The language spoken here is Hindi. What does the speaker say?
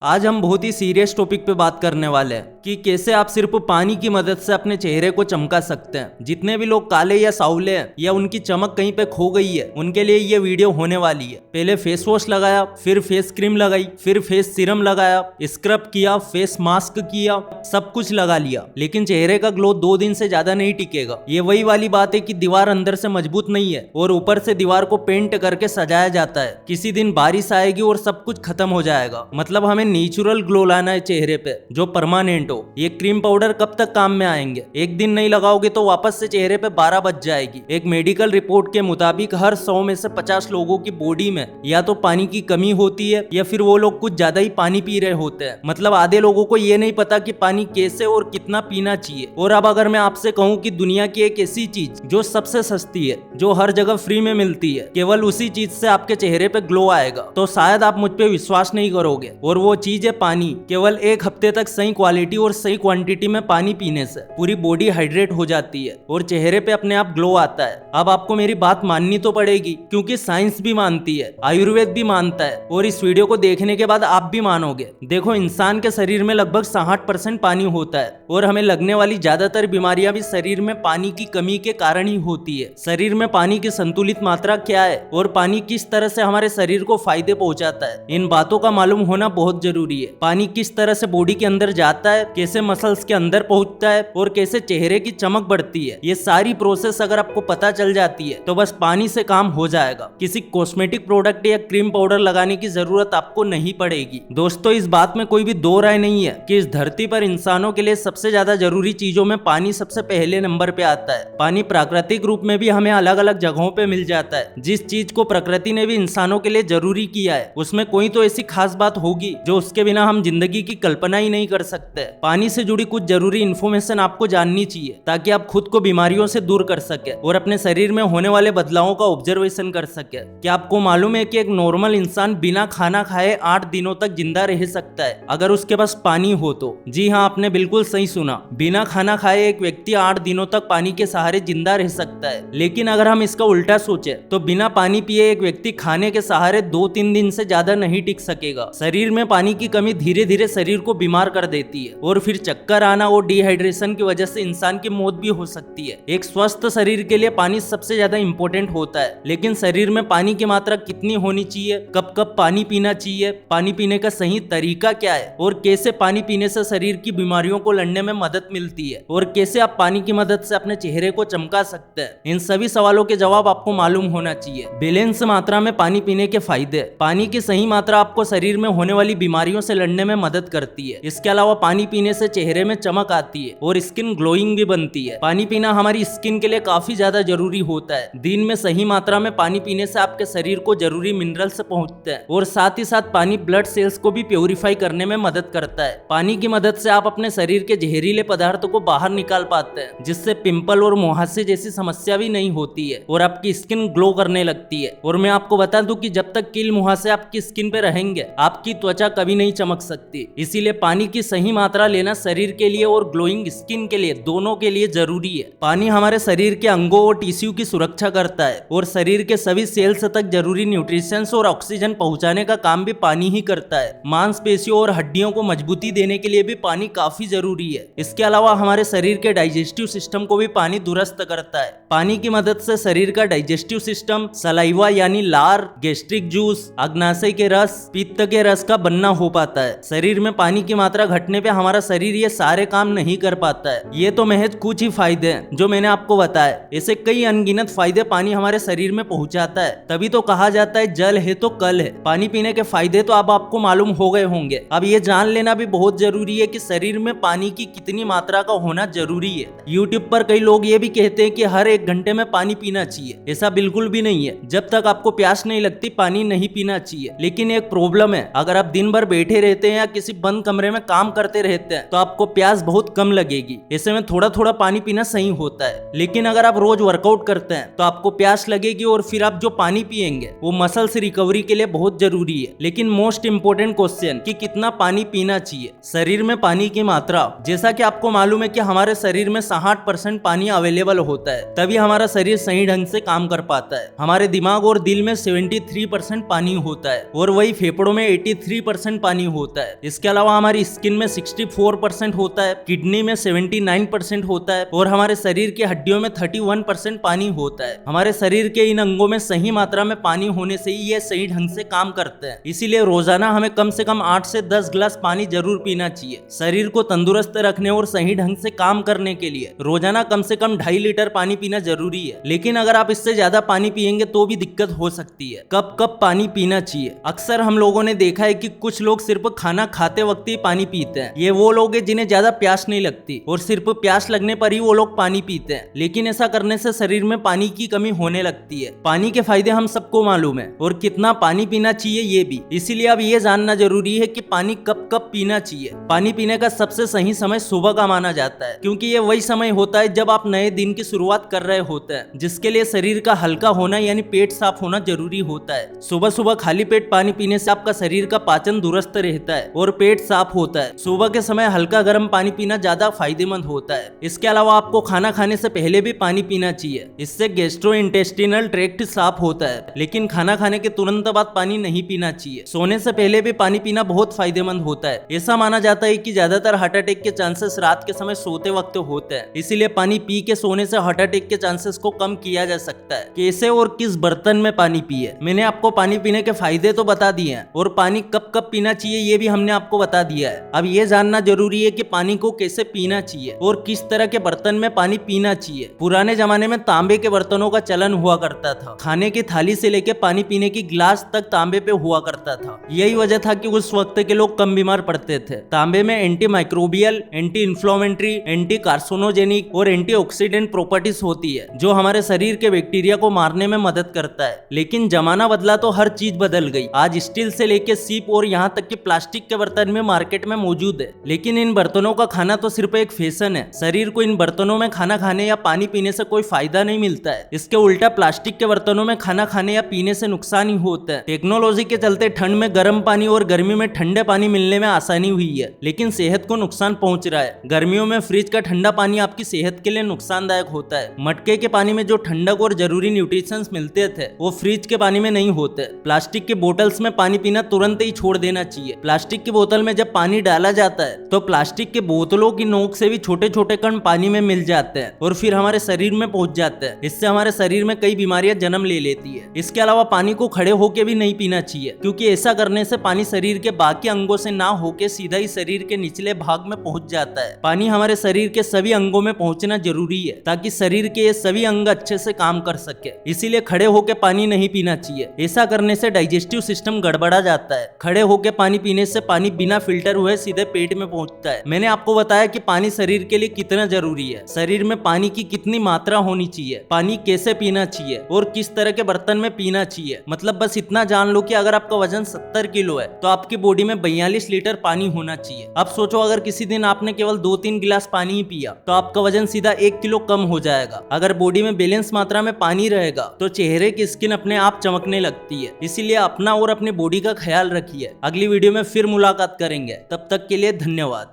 आज हम बहुत ही सीरियस टॉपिक पे बात करने वाले हैं कि कैसे आप सिर्फ पानी की मदद से अपने चेहरे को चमका सकते हैं। जितने भी लोग काले या सावले हैं या उनकी चमक कहीं पे खो गई है, उनके लिए ये वीडियो होने वाली है। पहले फेस वॉश लगाया, फिर फेस क्रीम लगाई, फिर फेस सीरम लगाया, स्क्रब किया, फेस मास्क किया, सब कुछ लगा लिया, लेकिन चेहरे का ग्लो 2 दिन से ज्यादा नहीं टिकेगा। ये वही वाली बात है कि दीवार अंदर से मजबूत नहीं है और ऊपर से दीवार को पेंट करके सजाया जाता है। किसी दिन बारिश आएगी और सब कुछ खत्म हो जाएगा। मतलब हमें नेचुरल ग्लो लाना है चेहरे पे जो परमानेंट हो। ये क्रीम पाउडर कब तक काम में आएंगे? एक दिन नहीं लगाओगे तो वापस से चेहरे पे 12 बज जाएगी। एक मेडिकल रिपोर्ट के मुताबिक हर 100 में से 50 लोगों की बॉडी में या तो पानी की कमी होती है या फिर वो लोग कुछ ज्यादा ही पानी पी रहे होते हैं। मतलब आधे लोगों को ये नहीं पता कि पानी कैसे और कितना पीना चाहिए। और अब अगर मैं आपसे कहूँ कि दुनिया की एक ऐसी चीज जो सबसे सस्ती है, जो हर जगह फ्री में मिलती है, केवल उसी चीज से आपके चेहरे पे ग्लो आएगा, तो शायद आप मुझ पे विश्वास नहीं करोगे। और वो चीज है पानी। केवल 1 हफ्ते तक सही क्वालिटी और सही क्वांटिटी में पानी पीने से पूरी बॉडी हाइड्रेट हो जाती है और चेहरे पे अपने आप ग्लो आता है। अब आपको मेरी बात माननी तो पड़ेगी, क्योंकि साइंस भी मानती है, आयुर्वेद भी मानता है, और इस वीडियो को देखने के बाद आप भी मानोगे। देखो, इंसान के शरीर में लगभग 60% पानी होता है और हमें लगने वाली ज्यादातर बीमारियां भी शरीर में पानी की कमी के कारण ही होती है। शरीर में पानी की संतुलित मात्रा क्या है और पानी किस तरह से हमारे शरीर को फायदे पहुंचाता है, इन बातों का मालूम होना बहुत जरूरी है। पानी किस तरह से बॉडी के अंदर जाता है, कैसे मसल्स के अंदर पहुंचता है और कैसे चेहरे की चमक बढ़ती है, ये सारी प्रोसेस अगर आपको पता चल जाती है तो बस पानी से काम हो जाएगा। किसी कॉस्मेटिक प्रोडक्ट या क्रीम पाउडर लगाने की जरूरत आपको नहीं पड़ेगी। दोस्तों, इस बात में कोई भी दो राय नहीं है कि इस धरती पर इंसानों के लिए सबसे ज्यादा जरूरी चीजों में पानी सबसे पहले नंबर पे आता है। पानी प्राकृतिक रूप में भी हमें अलग अलग जगहों पे मिल जाता है। जिस चीज को प्रकृति ने भी इंसानों के लिए जरूरी किया है, उसमें कोई तो ऐसी खास बात होगी जो उसके बिना हम जिंदगी की कल्पना ही नहीं कर सकते। पानी से जुड़ी कुछ जरूरी इन्फॉर्मेशन आपको जाननी चाहिए ताकि आप खुद को बीमारियों से दूर कर सके और अपने शरीर में होने वाले बदलावों का ऑब्जर्वेशन कर सके। क्या आपको मालूम है कि एक नॉर्मल इंसान बिना खाना खाए 8 दिनों तक जिंदा रह सकता है अगर उसके पास पानी हो तो? जी हाँ, आपने बिल्कुल सही सुना। बिना खाना खाए एक व्यक्ति 8 दिनों तक पानी के सहारे जिंदा रह सकता है। लेकिन अगर हम इसका उल्टा सोचे तो बिना पानी पिए एक व्यक्ति खाने के सहारे 2-3 दिन से ज्यादा नहीं टिक सकेगा। शरीर में पानी की कमी धीरे धीरे शरीर को बीमार कर देती है और फिर चक्कर आना और डिहाइड्रेशन की वजह से इंसान की मौत भी हो सकती है। एक स्वस्थ शरीर के लिए पानी सबसे ज्यादा इंपॉर्टेंट होता है, लेकिन शरीर में पानी की मात्रा कितनी होनी चाहिए, कब कब पानी पीना चाहिए, पानी पीने का सही तरीका क्या है और कैसे पानी पीने से शरीर की बीमारियों को लड़ने में मदद मिलती है और कैसे आप पानी की मदद से अपने चेहरे को चमका सकते हैं, इन सभी सवालों के जवाब आपको मालूम होना चाहिए। बैलेंस मात्रा में पानी पीने के फायदे। पानी की सही मात्रा आपको शरीर में होने वाली बीमारियों से लड़ने में मदद करती है। इसके अलावा पानी पीने से चेहरे में चमक आती है और स्किन ग्लोइंग भी बनती है। पानी पीना हमारी स्किन के लिए काफी ज्यादा जरूरी होता है। दिन में सही मात्रा में पानी पीने से आपके शरीर को जरूरी मिनरल्स पहुंचते हैं और साथ ही साथ पानी ब्लड सेल्स को भी प्योरीफाई करने में मदद करता है। पानी की मदद से आप अपने शरीर के जहरीले पदार्थों को बाहर निकाल पाते हैं, जिससे पिंपल और मुहासे जैसी समस्या भी नहीं होती है और आपकी स्किन ग्लो करने लगती है। और मैं आपको बता दूं कि जब तक कील मुहासे आपकी स्किन पे रहेंगे, आपकी त्वचा कभी नहीं चमक सकती। इसीलिए पानी की सही मात्रा लेना शरीर के लिए और ग्लोइंग स्किन के लिए, दोनों के लिए जरूरी है। पानी हमारे शरीर के अंगों और टिश्यू की सुरक्षा करता है और शरीर के सभी सेल्स तक जरूरी न्यूट्रिशंस और ऑक्सीजन पहुंचाने का काम भी पानी ही करता है। मांसपेशियों और हड्डियों को मजबूती देने के लिए भी पानी काफी जरूरी है। इसके अलावा हमारे शरीर के डाइजेस्टिव सिस्टम को भी पानी दुरुस्त करता है। पानी की मदद से शरीर का डाइजेस्टिव सिस्टम सलाइवा यानी लार, गैस्ट्रिक जूस, अग्नाशय के रस, पित्त के रस का बनना हो पाता है। शरीर में पानी की मात्रा घटने पे हमारा शरीर ये सारे काम नहीं कर पाता है। ये तो महज कुछ ही फायदे हैं जो मैंने आपको बताए। ऐसे कई अनगिनत फायदे पानी हमारे शरीर में पहुंचाता है। तभी तो कहा जाता है जल है तो कल है। पानी पीने के फायदे तो अब आपको मालूम हो गए होंगे। अब ये जान लेना भी बहुत जरूरी है कि शरीर में पानी की कितनी मात्रा का होना जरूरी है। यूट्यूब पर कई लोग ये भी कहते हैं कि हर 1 घंटे में पानी पीना चाहिए। ऐसा बिल्कुल भी नहीं है। जब तक आपको प्यास नहीं लगती पानी नहीं पीना चाहिए। लेकिन एक प्रॉब्लम है, अगर आप दिन भर बैठे रहते हैं या किसी बंद कमरे में काम करते रहते हैं तो आपको प्यास बहुत कम लगेगी। ऐसे में थोड़ा थोड़ा पानी पीना सही होता है। लेकिन अगर आप रोज वर्कआउट करते हैं तो आपको प्यास लगेगी और फिर आप जो पानी पिएंगे वो मसल्स रिकवरी के लिए बहुत जरूरी है। लेकिन मोस्ट इंपोर्टेंट क्वेश्चन कि कितना पानी पीना चाहिए। शरीर में पानी की मात्रा, जैसा कि आपको मालूम है कि हमारे शरीर में 60% पानी अवेलेबल होता है, तभी हमारा शरीर सही ढंग से काम कर पाता है। हमारे दिमाग और दिल में 73% पानी होता है और वही फेफड़ों में 83% 9% पानी होता है। इसके अलावा हमारी स्किन में 64% होता है, किडनी में 79% होता है और हमारे शरीर की हड्डियों में 31% पानी होता है। हमारे शरीर के इन अंगों में सही मात्रा में पानी होने से ही ये सही ढंग से काम करते हैं। इसीलिए रोजाना हमें कम से कम 8 से 10 गिलास पानी जरूर पीना चाहिए। शरीर को तंदुरुस्त रखने और सही ढंग से काम करने के लिए रोजाना कम से कम 2.5 लीटर पानी पीना जरूरी है। लेकिन अगर आप इससे ज्यादा पानी पिएंगे तो भी दिक्कत हो सकती है। कब कब पानी पीना चाहिए? अक्सर हम लोगों ने देखा है कि कुछ लोग सिर्फ खाना खाते वक्त ही पानी पीते हैं। ये वो लोग हैं जिन्हें ज्यादा प्यास नहीं लगती और सिर्फ प्यास लगने पर ही वो लोग पानी पीते हैं। लेकिन ऐसा करने से शरीर में पानी की कमी होने लगती है। पानी के फायदे हम सबको मालूम है और कितना पानी पीना चाहिए ये भी। इसीलिए अब ये जानना जरूरी है कि पानी कब कब पीना चाहिए। पानी पीने का सबसे सही समय सुबह का माना जाता है, क्योंकि ये वही समय होता है जब आप नए दिन की शुरुआत कर रहे होते हैं, जिसके लिए शरीर का हल्का होना यानी पेट साफ होना जरूरी होता है। सुबह सुबह खाली पेट पानी पीने से आपका शरीर का पाचन दुरुस्त रहता है और पेट साफ होता है। सुबह के समय हल्का गर्म पानी पीना ज्यादा फायदेमंद होता है। इसके अलावा आपको खाना खाने से पहले भी पानी पीना चाहिए। इससे गैस्ट्रोइंटेस्टिनल ट्रैक्ट साफ होता है। लेकिन खाना खाने के तुरंत बाद पानी नहीं पीना चाहिए। सोने से पहले भी पानी पीना बहुत फायदेमंद होता है। ऐसा माना जाता है कि ज्यादातर हार्ट अटैक के चांसेस रात के समय सोते वक्त होते हैं। इसीलिए पानी पी के सोने से हार्ट अटैक के चांसेस को कम किया जा सकता है। कैसे और किस बर्तन में पानी पिए? मैंने आपको पानी पीने के फायदे तो बता दिए हैं और पानी कब कब पीना चाहिए ये भी हमने आपको बता दिया है। अब ये जानना जरूरी है कि पानी को कैसे पीना चाहिए और किस तरह के बर्तन में पानी पीना चाहिए। पुराने जमाने में तांबे के बर्तनों का चलन हुआ करता था। खाने की थाली से लेकर पानी पीने की गिलास तक तांबे पे हुआ करता था। यही वजह था कि उस वक्त के लोग कम बीमार पड़ते थे। तांबे में anti microbial, anti inflammatory, anti carcinogenic और एंटीऑक्सीडेंट प्रॉपर्टीज होती है, जो हमारे शरीर के बैक्टीरिया को मारने में मदद करता है। लेकिन जमाना बदला तो हर चीज बदल गई। आज स्टील से लेके सीप और यहाँ तक कि प्लास्टिक के बर्तन में मार्केट में मौजूद है। लेकिन इन बर्तनों का खाना तो सिर्फ एक फैशन है। शरीर को इन बर्तनों में खाना खाने या पानी पीने से कोई फायदा नहीं मिलता है। इसके उल्टा प्लास्टिक के बर्तनों में खाना खाने या पीने से नुकसान ही होता है। टेक्नोलॉजी के चलते ठंड में गर्म पानी और गर्मी में ठंडे पानी मिलने में आसानी हुई है, लेकिन सेहत को नुकसान पहुंच रहा है। गर्मियों में फ्रिज का ठंडा पानी आपकी सेहत के लिए नुकसानदायक होता है। मटके के पानी में जो ठंडक और जरूरी न्यूट्रिशंस मिलते थे वो फ्रिज के पानी में नहीं होते। प्लास्टिक के बोतल्स में पानी पीना तुरंत ही छोड़ देना चाहिए। प्लास्टिक की बोतल में जब पानी डाला जाता है तो प्लास्टिक के बोतलों की नोक से भी छोटे छोटे कण पानी में मिल जाते हैं और फिर हमारे शरीर में पहुंच जाते हैं। इससे हमारे शरीर में कई बीमारियां जन्म ले लेती है। इसके अलावा पानी को खड़े होके भी नहीं पीना चाहिए, क्योंकि ऐसा करने से पानी शरीर के बाकी अंगों से ना होके सीधा ही शरीर के निचले भाग में पहुंच जाता है। पानी हमारे शरीर के सभी अंगों में पहुंचना जरूरी है ताकि शरीर के ये सभी अंग अच्छे से काम कर सके। इसीलिए खड़े होके पानी नहीं पीना चाहिए। ऐसा करने से डाइजेस्टिव सिस्टम गड़बड़ा जाता है। खड़े होके पानी पीने से पानी बिना फिल्टर हुए सीधे पेट में पहुंचता है। मैंने आपको बताया कि पानी शरीर के लिए कितना जरूरी है। शरीर में पानी की कितनी मात्रा होनी चाहिए, पानी कैसे पीना चाहिए और किस तरह के बर्तन में पीना चाहिए। मतलब बस इतना जान लो कि अगर आपका वजन 70 किलो है तो आपकी बॉडी में 42 लीटर पानी होना चाहिए। अब सोचो अगर किसी दिन आपने केवल 2-3 गिलास पानी ही पिया तो आपका वजन सीधा 1 किलो कम हो जाएगा। अगर बॉडी में बैलेंस मात्रा में पानी रहेगा तो चेहरे की स्किन अपने आप चमकने लगती है। इसीलिए अपना और अपनी बॉडी का ख्याल रखिए। अगली वीडियो में फिर मुलाकात करेंगे, तब तक के लिए धन्यवाद।